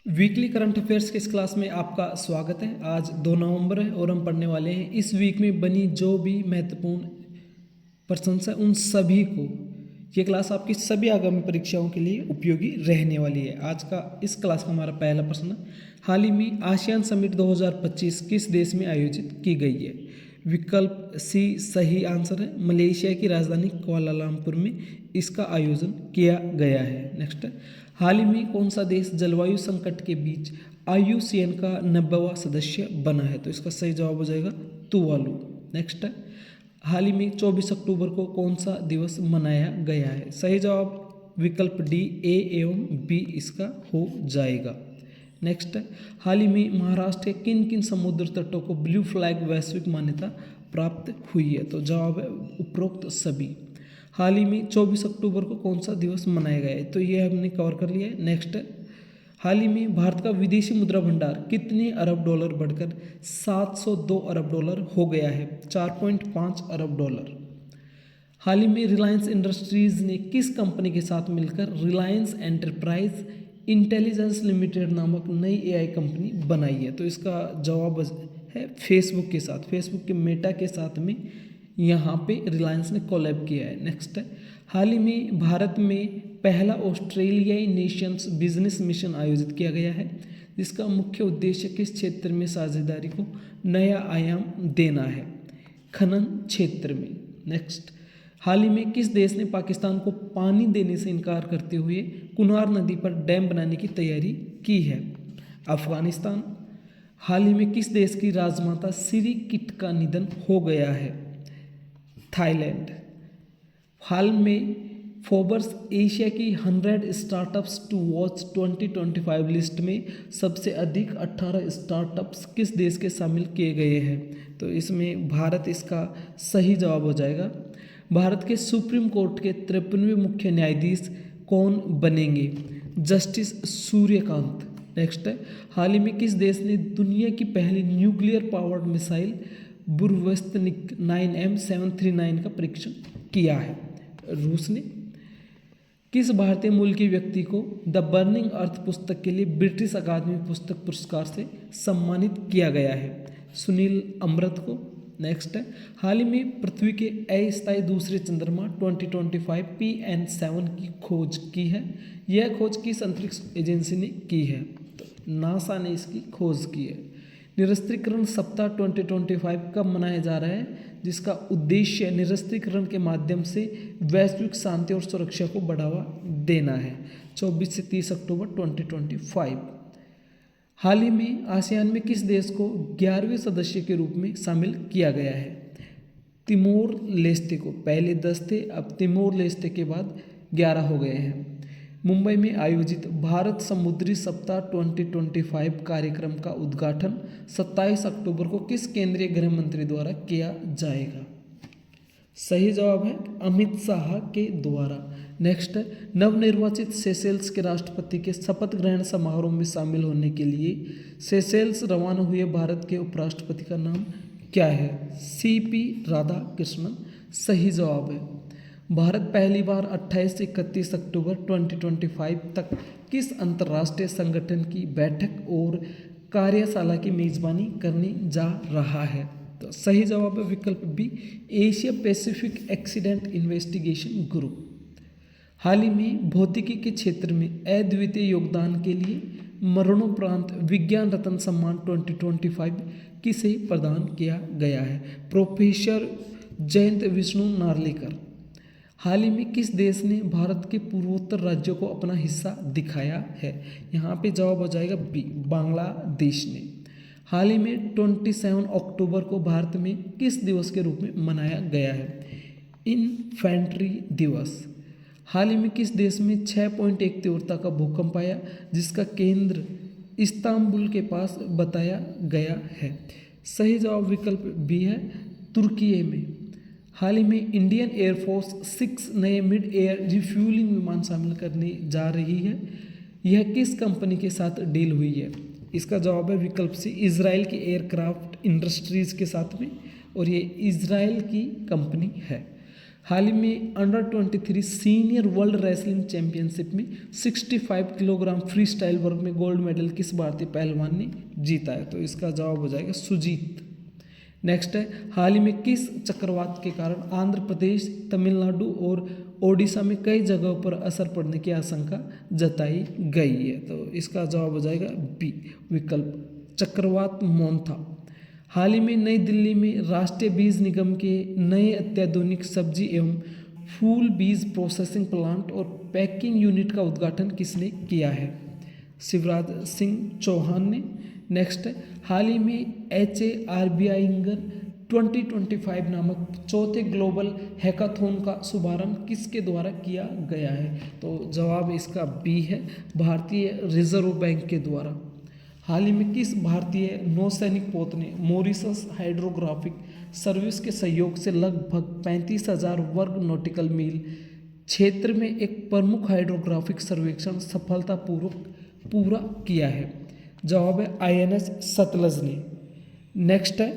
Weekly current affairs के इस class में आपका स्वागत है। आज 2 नवंबर है और हम पढ़ने वाले हैं इस वीक में बनी जो भी महत्वपूर्ण प्रश्न है उन सभी को। ये क्लास आपकी सभी आगामी परीक्षाओं के लिए उपयोगी रहने वाली है। आज का इस क्लास का हमारा पहला प्रश्न, हाल ही में आसियान समिट 2025 किस देश में आयोजित की गई है? विकल्प सी सही आंसर है। मलेशिया की राजधानी कुआलालंपुर में इसका आयोजन किया गया है। नेक्स्ट, हाल ही में कौन सा देश जलवायु संकट के बीच IUCN का 90वां सदस्य बना है? तो इसका सही जवाब हो जाएगा तुवालू। नेक्स्ट, हाल ही में 24 अक्टूबर को कौन सा दिवस मनाया गया है? सही जवाब विकल्प डी ए एवं बी इसका हो जाएगा। नेक्स्ट, हाल ही में महाराष्ट्र के किन किन समुद्र तटों को ब्लू फ्लैग वैश्विक मान्यता प्राप्त हुई है? तो जवाब है उपरोक्त सभी। हाल ही में 24 अक्टूबर को कौन सा दिवस मनाया गया है? तो ये हमने कवर कर लिया है। नेक्स्ट, हाल ही में भारत का विदेशी मुद्रा भंडार कितने अरब डॉलर बढ़कर 702 अरब डॉलर हो गया है? 4.5 अरब डॉलर। हाल ही में रिलायंस इंडस्ट्रीज ने किस कंपनी के साथ मिलकर रिलायंस एंटरप्राइज इंटेलिजेंस लिमिटेड नामक नई AI कंपनी बनाई है? तो इसका जवाब है फेसबुक के साथ। फेसबुक के मेटा के साथ में यहाँ पे रिलायंस ने कोलैब किया है। नेक्स्ट है, हाल ही में भारत में पहला ऑस्ट्रेलियाई नेशंस बिजनेस मिशन आयोजित किया गया है, जिसका मुख्य उद्देश्य किस क्षेत्र में साझेदारी को नया आयाम देना है? खनन क्षेत्र में। नेक्स्ट, हाल ही में किस देश ने पाकिस्तान को पानी देने से इनकार करते हुए कुनार नदी पर डैम बनाने की तैयारी की है? अफगानिस्तान। हाल ही में किस देश की राजमाता सिरी किट का निधन हो गया है? थाईलैंड। हाल में फोर्ब्स एशिया की 100 स्टार्टअप्स टू वॉच 2025 लिस्ट में सबसे अधिक 18 स्टार्टअप्स किस देश के शामिल किए गए हैं? तो इसमें भारत इसका सही जवाब हो जाएगा। भारत के सुप्रीम कोर्ट के 53वें मुख्य न्यायाधीश कौन बनेंगे? जस्टिस सूर्यकांत। नेक्स्ट है, हाल ही में किस देश ने दुनिया की पहली न्यूक्लियर पावर्ड मिसाइल बुर्वस्तनिक 9M739 का परीक्षण किया है? रूस ने। किस भारतीय मूल के व्यक्ति को द बर्निंग अर्थ पुस्तक के लिए ब्रिटिश अकादमी पुस्तक पुरस्कार से सम्मानित किया गया है? सुनील अमृत को। नेक्स्ट है, हाल ही में पृथ्वी के अस्थायी दूसरे चंद्रमा 2025 PN7 की खोज की है। यह खोज किस अंतरिक्ष एजेंसी ने की है? तो नासा ने इसकी खोज की है। निरस्त्रीकरण सप्ताह 2025 कब मनाया जा रहा है? जिसका उद्देश्य निरस्त्रीकरण के माध्यम से वैश्विक शांति और सुरक्षा को बढ़ावा देना है। 24 से 30 अक्टूबर 2025। हाल ही में आसियान में किस देश को 11वें सदस्य के रूप में शामिल किया गया है? तिमोर लेस्टे को। पहले 10 थे, अब तिमोर लेस्टे के बाद 11 हो गए हैं। मुंबई में आयोजित भारत समुद्री सप्ताह 2025 कार्यक्रम का उद्घाटन 27 अक्टूबर को किस केंद्रीय गृह मंत्री द्वारा किया जाएगा? सही जवाब है अमित शाह के द्वारा। नेक्स्ट, नवनिर्वाचित सेशेल्स के राष्ट्रपति के शपथ ग्रहण समारोह में शामिल होने के लिए सेशेल्स रवाना हुए भारत के उपराष्ट्रपति का नाम क्या है? CP राधाकृष्णन सही जवाब है। भारत पहली बार 28 से 31 अक्टूबर 2025 तक किस अंतर्राष्ट्रीय संगठन की बैठक और कार्यशाला की मेजबानी करने जा रहा है? तो सही जवाब है विकल्प B, Asia Pacific accident investigation group. हाल ही में भौतिकी के क्षेत्र में अद्वितीय योगदान के लिए मरणोपरांत विज्ञान रत्न सम्मान 2025 किसे प्रदान किया गया है? प्रोफेसर जयंत विष्णु नार्लिकर। हाल ही में किस देश ने भारत के पूर्वोत्तर राज्यों को अपना हिस्सा दिखाया है? यहाँ पे जवाब हो जाएगा बी, बांग्लादेश ने। हाल ही में 27 अक्टूबर को भारत में किस दिवस के रूप में मनाया गया है? इन्फेंट्री दिवस। हाल ही में किस देश में 6.1 तीव्रता का भूकंप आया, जिसका केंद्र इस्तांबुल के पास बताया गया है? सही जवाब विकल्प बी है, तुर्की में। हाल ही में इंडियन एयरफोर्स 6 नए मिड एयर रिफ्यूलिंग विमान शामिल करने जा रही है। यह किस कंपनी के साथ डील हुई है? इसका जवाब है विकल्प सी, इजराइल की एयरक्राफ्ट इंडस्ट्रीज के साथ में, और ये इजराइल की कंपनी है। हाल ही में under 23 senior world wrestling championship में 65 किलोग्राम फ्री स्टाइल वर्ग में गोल्ड मेडल किस भारतीय पहलवान ने जीता है? तो इसका जवाब हो जाएगा सुजीत। नेक्स्ट है, हाल ही में किस चक्रवात के कारण आंध्र प्रदेश, तमिलनाडु और ओडिशा में कई जगहों पर असर पड़ने की आशंका जताई गई है? तो इसका जवाब हो जाएगा बी विकल्प चक्रवात मोन्था। हाल ही में नई दिल्ली में राष्ट्रीय बीज निगम के नए अत्याधुनिक सब्जी एवं फूल बीज प्रोसेसिंग प्लांट और पैकिंग यूनिट का उद्घाटन किसने किया है? शिवराज सिंह चौहान ने। नेक्स्ट है, हाल ही में HARBInger 2025 नामक चौथे ग्लोबल हैकाथॉन का शुभारंभ किसके द्वारा किया गया है? तो जवाब इसका बी है, भारतीय रिजर्व बैंक के द्वारा। हाल ही में किस भारतीय नौसैनिक पोत ने मॉरिशस हाइड्रोग्राफिक सर्विस के सहयोग से लगभग 35,000 वर्ग नॉटिकल मील क्षेत्र में एक प्रमुख हाइड्रोग्राफिक सर्वेक्षण सफलतापूर्वक पूरा किया है? जवाब है INS सतलज ने। नेक्स्ट है,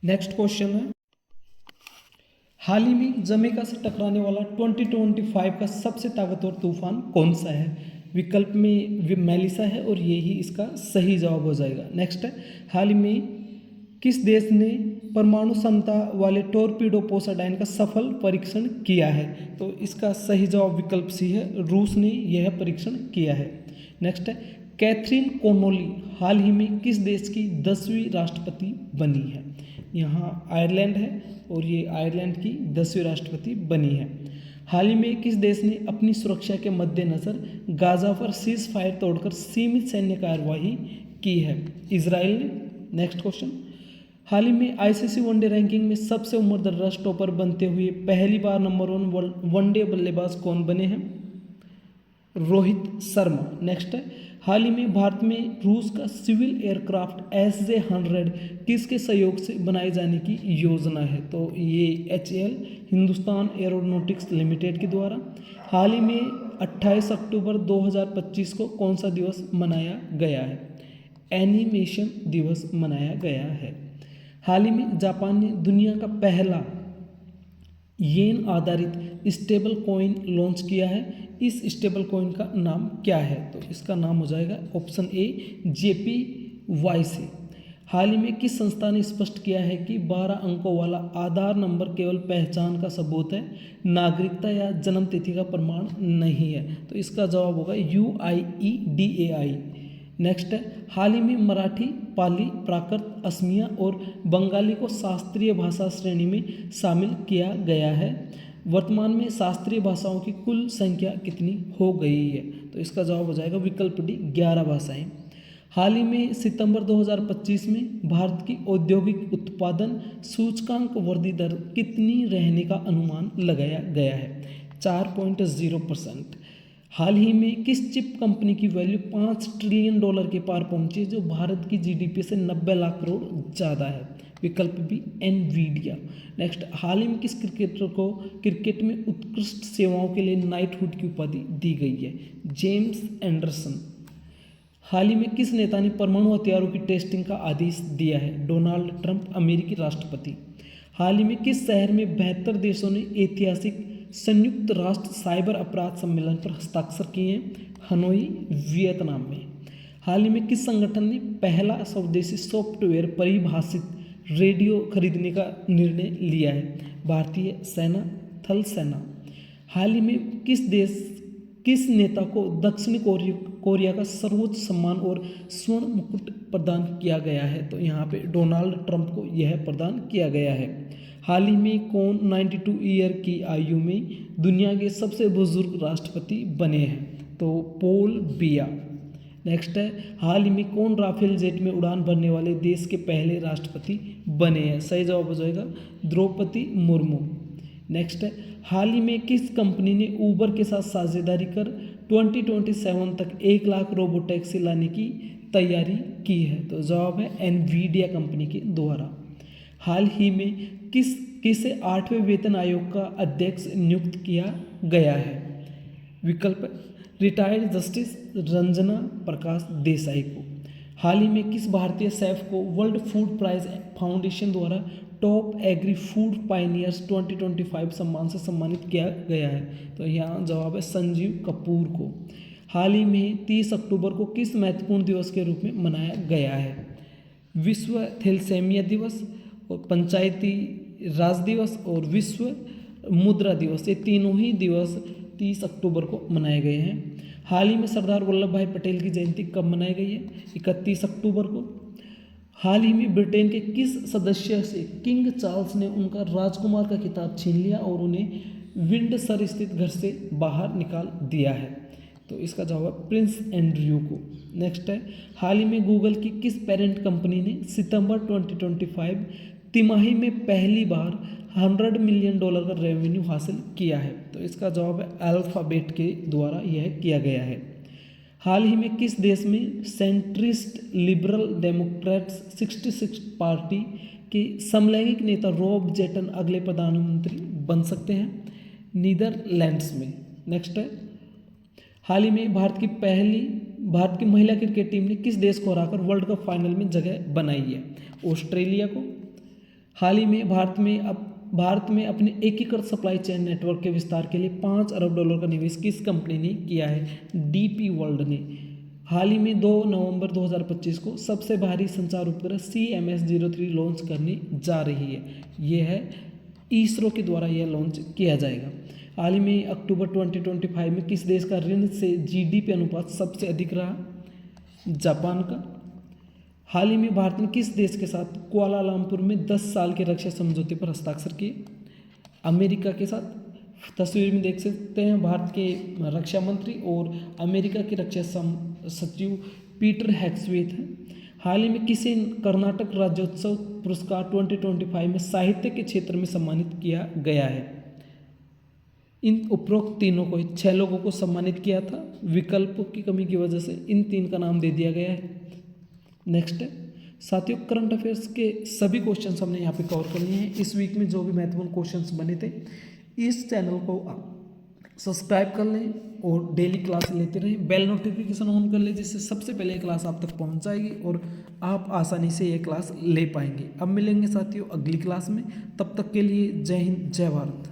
नेक्स्ट क्वेश्चन है, हाल ही में जमैका से टकराने वाला 2025 का सबसे ताकतवर तूफान कौन सा है? विकल्प में मेलिसा है और यही इसका सही जवाब हो जाएगा। नेक्स्ट है, हाल ही में किस देश ने परमाणु क्षमता वाले टॉर्पीडो पोसेडाइन का सफल परीक्षण किया है? तो इसका सही जवाब विकल्प सी है, रूस ने यह परीक्षण किया है। नेक्स्ट है, कैथरीन कोनोली हाल ही में किस देश की 10वीं राष्ट्रपति बनी है? यहाँ आयरलैंड है और ये आयरलैंड की 10वीं राष्ट्रपति बनी है। हाल ही में किस देश ने अपनी सुरक्षा के मद्देनज़र गाजा पर सीज फायर तोड़कर सीमित सैन्य कार्यवाही की है? इजराइल ने। नेक्स्ट क्वेश्चन, हाल ही में ICC वनडे रैंकिंग में सबसे उम्रदराज टॉपर बनते हुए पहली बार नंबर 1 वनडे बल्लेबाज कौन बने हैं? रोहित शर्मा। नेक्स्ट है, हाल ही में भारत में रूस का सिविल एयरक्राफ्ट SJ-100 किसके सहयोग से बनाए जाने की योजना है? तो ये HAL हिंदुस्तान एरोनॉटिक्स लिमिटेड के द्वारा। हाल ही में 28 अक्टूबर 2025 को कौन सा दिवस मनाया गया है? एनिमेशन दिवस मनाया गया है। हाल ही में जापान ने दुनिया का पहला येन आधारित स्टेबल कॉइन लॉन्च किया है। इस स्टेबल कॉइन का नाम क्या है? तो इसका नाम हो जाएगा ऑप्शन ए JPYC। हाल ही में किस संस्था ने स्पष्ट किया है कि 12 अंकों वाला आधार नंबर केवल पहचान का सबूत है, नागरिकता या जन्म तिथि का प्रमाण नहीं है? तो इसका जवाब होगा UIEDAI। नेक्स्ट है, हाल ही में मराठी, पाली, प्राकृत, असमिया और बंगाली को शास्त्रीय भाषा श्रेणी में शामिल किया गया है। वर्तमान में शास्त्रीय भाषाओं की कुल संख्या कितनी हो गई है? तो इसका जवाब हो जाएगा विकल्प डी 11 भाषाएं। हाल ही में सितंबर 2025 में भारत की औद्योगिक उत्पादन सूचकांक वृद्धि दर कितनी रहने का अनुमान लगाया गया है? 4.0%। हाल ही में किस चिप कंपनी की वैल्यू $5 ट्रिलियन के पार पहुंची जो भारत की GDP से 90 लाख करोड़ ज़्यादा है? विकल्प बी एनवीडिया। नेक्स्ट, हाल ही में किस क्रिकेटर को क्रिकेट में उत्कृष्ट सेवाओं के लिए नाइटहुड की उपाधि दी गई है? James Anderson. हाल ही में किस नेता ने परमाणु हथियारों की टेस्टिंग का आदेश दिया है? डोनाल्ड ट्रंप, अमेरिकी राष्ट्रपति। हाल ही में किस शहर में 72 देशों ने ऐतिहासिक संयुक्त राष्ट्र साइबर अपराध सम्मेलन पर हस्ताक्षर किए हैं? हनोई, वियतनाम में। हाल ही में किस संगठन ने पहला स्वदेशी सॉफ्टवेयर परिभाषित रेडियो खरीदने का निर्णय लिया है? भारतीय सेना, थल सेना। हाल ही में किस नेता को दक्षिणी कोरिया का सर्वोच्च सम्मान और स्वर्ण मुकुट प्रदान किया गया है? तो यहाँ पे डोनाल्ड ट्रंप को यह प्रदान किया गया है। हाल ही में कौन 92 ईयर की आयु में दुनिया के सबसे बुजुर्ग राष्ट्रपति बने हैं? तो पॉल बिया। नेक्स्ट है, हाल ही में कौन राफेल जेट में उड़ान भरने वाले देश के पहले राष्ट्रपति बने हैं? सही जवाब हो जाएगा द्रौपदी मुर्मू। नेक्स्ट है, हाल ही में किस कंपनी ने ऊबर के साथ साझेदारी कर 2027 तक 1 लाख रोबो टैक्सी लाने की तैयारी की है? तो जवाब है एनवीडिया कंपनी के द्वारा। हाल ही में किसे 8वें वेतन आयोग का अध्यक्ष नियुक्त किया गया है? विकल्प रिटायर्ड जस्टिस रंजना प्रकाश देसाई को। हाल ही में किस भारतीय शेफ को वर्ल्ड फूड प्राइज फाउंडेशन द्वारा टॉप एग्री फूड पायनियर्स 2025 सम्मान से सम्मानित किया गया है? तो यहाँ जवाब है संजीव कपूर को। हाल ही में 30 अक्टूबर को किस महत्वपूर्ण दिवस के रूप में मनाया गया है? विश्व थैलेसीमिया दिवस और पंचायती राज दिवस और विश्व मुद्रा दिवस, ये तीनों ही दिवस 30 अक्टूबर को मनाए गए हैं। हाल ही में सरदार वल्लभ भाई पटेल की जयंती कब मनाई गई है? 31 अक्टूबर को। हाल ही में ब्रिटेन के किस सदस्य से किंग चार्ल्स ने उनका राजकुमार का खिताब छीन लिया और उन्हें विंडसर स्थित घर से बाहर निकाल दिया है? तो इसका जवाब है प्रिंस एंड्रयू को। नेक्स्ट है, हाल ही में गूगल की किस पेरेंट कंपनी ने सितंबर 2025 तिमाही में पहली बार $100 मिलियन का रेवेन्यू हासिल किया है? तो इसका जवाब है अल्फाबेट के द्वारा यह किया गया है। हाल ही में किस देश में सेंट्रिस्ट लिबरल डेमोक्रेट्स 66 पार्टी के समलैंगिक नेता रॉब जेटन अगले प्रधानमंत्री बन सकते हैं? नीदरलैंड्स में। नेक्स्ट है, हाल ही में भारत की महिला क्रिकेट टीम ने किस देश को हराकर वर्ल्ड कप फाइनल में जगह बनाई है? ऑस्ट्रेलिया को। हाल ही में भारत में अपने एकीकृत सप्लाई चेन नेटवर्क के विस्तार के लिए $5 अरब का निवेश किस कंपनी ने किया है? डीपी वर्ल्ड ने। हाल ही में 2 नवंबर 2025 को सबसे भारी संचार उपग्रह CMS-03 लॉन्च करने जा रही है। ये है इसरो के द्वारा यह लॉन्च किया जाएगा। हाल ही में अक्टूबर 2025 में किस देश का ऋण से GDP अनुपात सबसे अधिक रहा? जापान का। हाल ही में भारत ने किस देश के साथ कुआलालंपुर में 10 साल के रक्षा समझौते पर हस्ताक्षर किए? अमेरिका के साथ। तस्वीर में देख सकते हैं भारत के रक्षा मंत्री और अमेरिका के रक्षा सचिव पीटर हेग्सेथ हैं। हाल ही में किसे कर्नाटक राज्योत्सव पुरस्कार 2025 में साहित्य के क्षेत्र में सम्मानित किया गया है? इन उपरोक्त तीनों को 6 लोगों को सम्मानित किया था। विकल्पों की कमी की वजह से इन 3 का नाम दे दिया गया है। नेक्स्ट है साथियों, करंट अफेयर्स के सभी क्वेश्चंस हमने यहाँ पे कवर कर लिए हैं। इस वीक में जो भी महत्वपूर्ण क्वेश्चंस बने थे, इस चैनल को सब्सक्राइब कर लें और डेली क्लास लेते रहें। बेल नोटिफिकेशन ऑन कर लें, जिससे सबसे पहले क्लास आप तक पहुँच जाएगी और आप आसानी से ये क्लास ले पाएंगे। अब मिलेंगे साथियों अगली क्लास में, तब तक के लिए जय हिंद जय भारत।